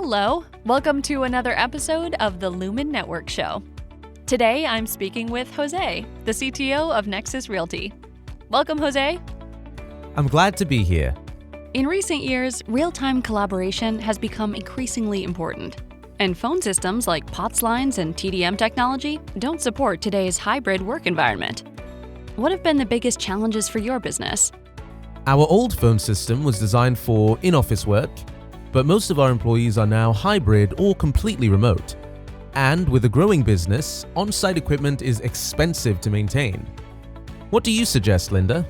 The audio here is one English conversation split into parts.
Hello, welcome to another episode of the Lumen Network Show. Today I'm speaking with Jose, the CTO of Nexus Realty. Welcome, Jose. I'm glad to be here. In recent years, real-time collaboration has become increasingly important, and phone systems like POTS lines and TDM technology don't support today's hybrid work environment. What have been the biggest challenges for your business? Our old phone system was designed for in-office work, but most of our employees are now hybrid or completely remote. And with a growing business, on-site equipment is expensive to maintain. What do you suggest, Linda?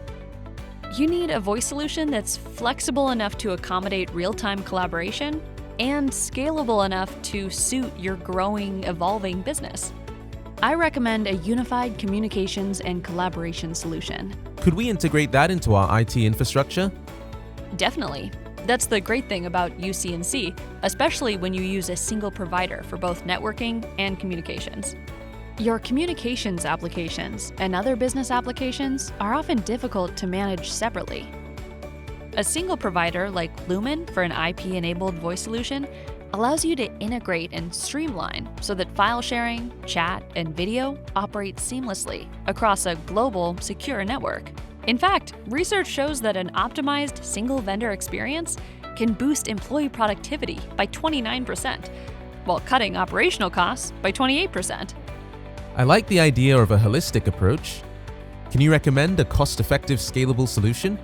You need a voice solution that's flexible enough to accommodate real-time collaboration and scalable enough to suit your growing, evolving business. I recommend a unified communications and collaboration solution. Could we integrate that into our IT infrastructure? Definitely. That's the great thing about UC&C, especially when you use a single provider for both networking and communications. Your communications applications and other business applications are often difficult to manage separately. A single provider like Lumen for an IP-enabled voice solution allows you to integrate and streamline so that file sharing, chat, and video operate seamlessly across a global, secure network. In fact, research shows that an optimized single vendor experience can boost employee productivity by 29%, while cutting operational costs by 28%. I like the idea of a holistic approach. Can you recommend a cost-effective, scalable solution?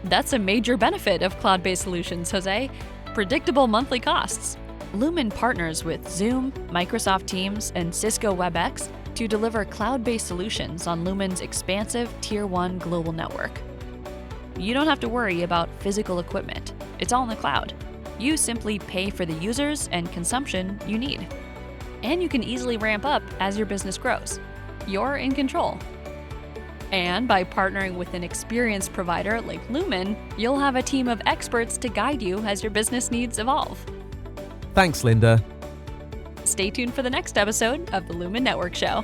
That's a major benefit of cloud-based solutions, Jose. Predictable monthly costs. Lumen partners with Zoom, Microsoft Teams, and Cisco WebEx to deliver cloud-based solutions on Lumen's expansive Tier 1 global network. You don't have to worry about physical equipment. It's all in the cloud. You simply pay for the users and consumption you need. And you can easily ramp up as your business grows. You're in control. And by partnering with an experienced provider like Lumen, you'll have a team of experts to guide you as your business needs evolve. Thanks, Linda. Stay tuned for the next episode of the Lumen Network Show.